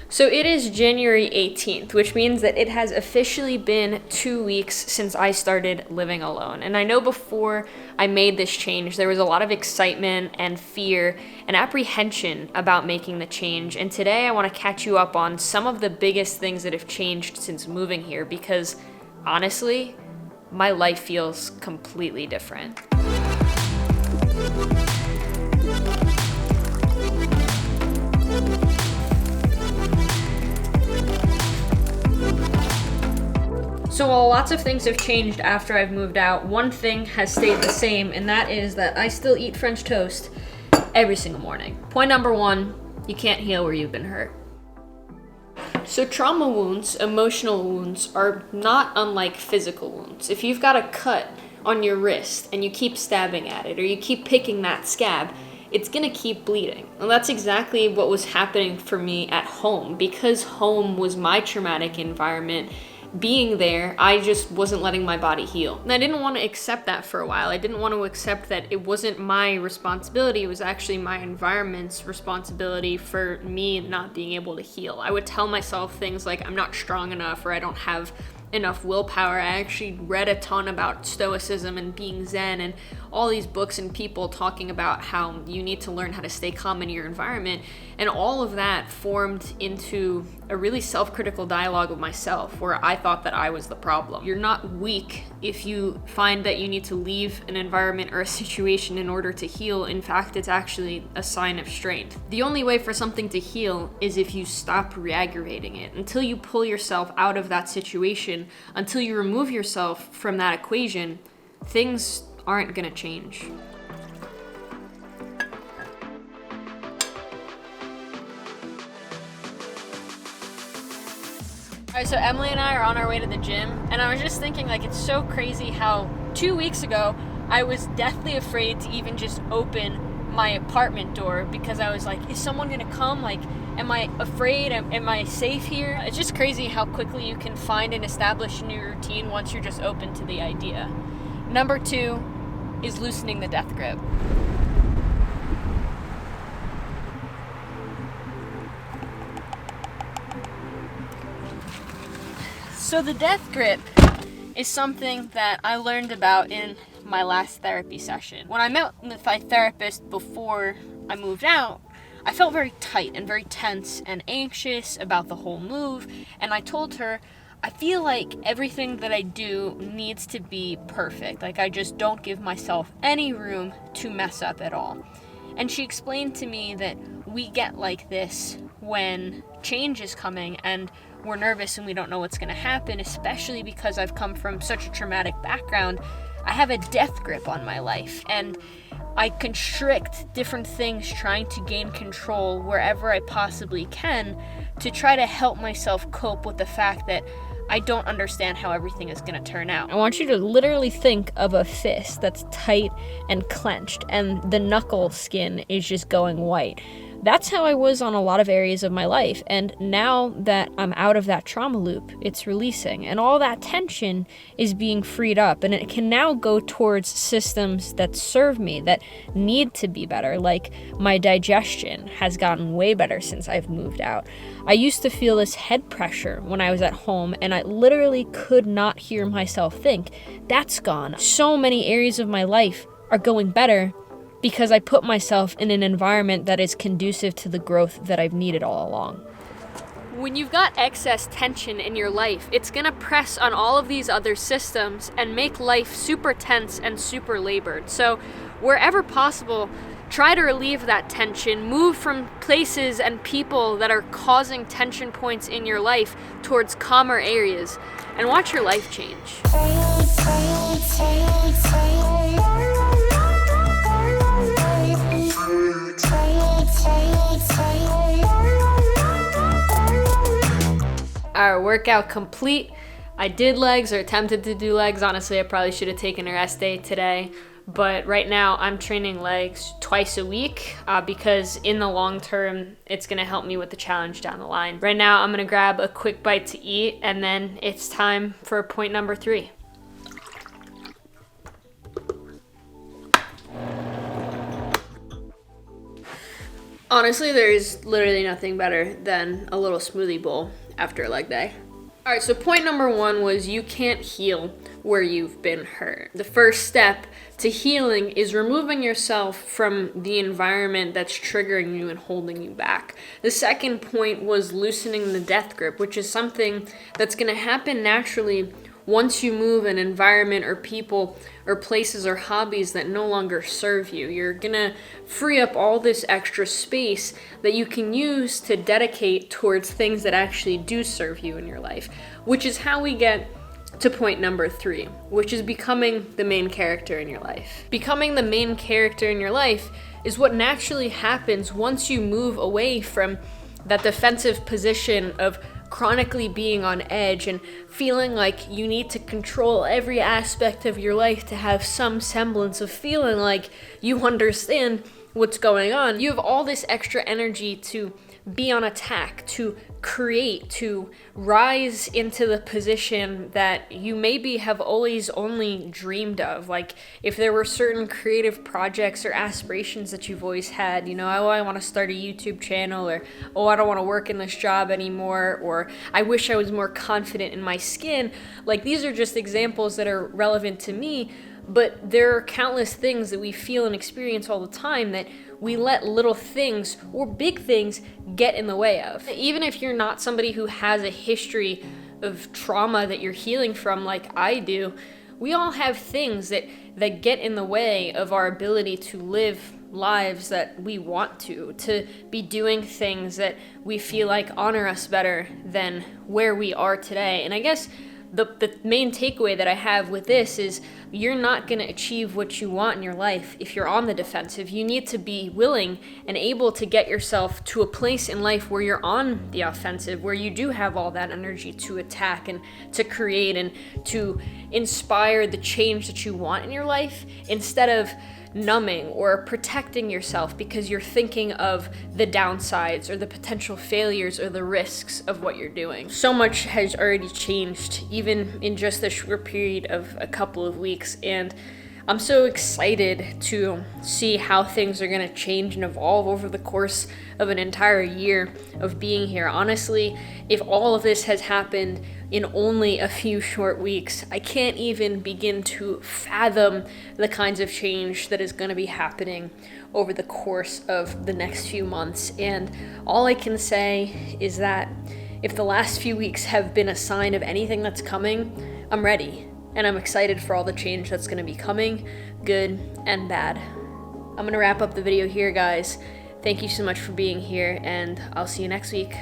So it is January 18th, which means that it has officially been 2 weeks since I started living alone. And I know before I made this change, there was a lot of excitement and fear and apprehension about making the change. And today I want to catch you up on some of the biggest things that have changed since moving here, because honestly, my life feels completely different. So while lots of things have changed after I've moved out, one thing has stayed the same, and that is that I still eat French toast every single morning. Point number one, you can't heal where you've been hurt. So trauma wounds, emotional wounds, are not unlike physical wounds. If you've got a cut on your wrist and you keep stabbing at it, or you keep picking that scab, it's gonna keep bleeding. And that's exactly what was happening for me at home. Because home was my traumatic environment, being there, I just wasn't letting my body heal. And I didn't want to accept that for a while. I didn't want to accept that it wasn't my responsibility. It was actually my environment's responsibility for me not being able to heal. I would tell myself things like I'm not strong enough, or I don't have enough willpower. I actually read a ton about stoicism and being zen and all these books and people talking about how you need to learn how to stay calm in your environment. And all of that formed into a really self-critical dialogue with myself, where I thought that I was the problem. You're not weak if you find that you need to leave an environment or a situation in order to heal. In fact, it's actually a sign of strength. The only way for something to heal is if you stop re-aggravating it. Until you pull yourself out of that situation, until you remove yourself from that equation, things aren't gonna change. Alright, so Emily and I are on our way to the gym, and I was just thinking, like, it's so crazy how 2 weeks ago I was deathly afraid to even just open my apartment door, because I was like, is someone gonna come? Like, am I afraid? Am I safe here? It's just crazy how quickly you can find and establish a new routine once you're just open to the idea. Number 2 is loosening the death grip. So the death grip is something that I learned about in my last therapy session. When I met with my therapist before I moved out, I felt very tight and very tense and anxious about the whole move, and I told her, I feel like everything that I do needs to be perfect. Like, I just don't give myself any room to mess up at all. And she explained to me that we get like this when change is coming and we're nervous and we don't know what's going to happen, especially because I've come from such a traumatic background. I have a death grip on my life, and I constrict different things trying to gain control wherever I possibly can to try to help myself cope with the fact that I don't understand how everything is going to turn out. I want you to literally think of a fist that's tight and clenched, and the knuckle skin is just going white. That's how I was on a lot of areas of my life, and now that I'm out of that trauma loop, it's releasing, and all that tension is being freed up, and it can now go towards systems that serve me, that need to be better. Like, my digestion has gotten way better since I've moved out. I used to feel this head pressure when I was at home, and I literally could not hear myself think. That's gone. So many areas of my life are going better because I put myself in an environment that is conducive to the growth that I've needed all along. When you've got excess tension in your life, it's gonna press on all of these other systems and make life super tense and super labored. So wherever possible, try to relieve that tension, move from places and people that are causing tension points in your life towards calmer areas, and watch your life change. Our workout complete. I did legs, or attempted to do legs. Honestly, I probably should have taken a rest day today. But right now, I'm training legs twice a week because in the long term, it's going to help me with the challenge down the line. Right now, I'm going to grab a quick bite to eat, and then it's time for point number 3. Honestly, there is literally nothing better than a little smoothie bowl after a leg day. All right, so point number 1 was you can't heal where you've been hurt. The first step to healing is removing yourself from the environment that's triggering you and holding you back. The second point was loosening the death grip, which is something that's going to happen naturally once you move an environment or people or places or hobbies that no longer serve you. You're gonna free up all this extra space that you can use to dedicate towards things that actually do serve you in your life, which is how we get to point number 3, which is becoming the main character in your life. Becoming the main character in your life is what naturally happens once you move away from that defensive position of chronically being on edge and feeling like you need to control every aspect of your life to have some semblance of feeling like you understand what's going on. You have all this extra energy to be on attack, to create, to rise into the position that you maybe have always only dreamed of. Like if there were certain creative projects or aspirations that you've always had, you know, oh, I want to start a YouTube channel, or oh, I don't want to work in this job anymore, or I wish I was more confident in my skin. Like these are just examples that are relevant to me, but there are countless things that we feel and experience all the time that we let little things or big things get in the way of. Even if you're not somebody who has a history of trauma that you're healing from like I do, we all have things that get in the way of our ability to live lives that we want to be doing things that we feel like honor us better than where we are today. And I guess the main takeaway that I have with this is you're not going to achieve what you want in your life if you're on the defensive. You need to be willing and able to get yourself to a place in life where you're on the offensive, where you do have all that energy to attack and to create and to inspire the change that you want in your life, instead of numbing or protecting yourself because you're thinking of the downsides or the potential failures or the risks of what you're doing. So much has already changed, even in just a short period of a couple of weeks, and I'm so excited to see how things are going to change and evolve over the course of an entire year of being here. Honestly, if all of this has happened in only a few short weeks, I can't even begin to fathom the kinds of change that is going to be happening over the course of the next few months. And all I can say is that if the last few weeks have been a sign of anything that's coming, I'm ready. And I'm excited for all the change that's going to be coming, good and bad. I'm going to wrap up the video here, guys. Thank you so much for being here, and I'll see you next week.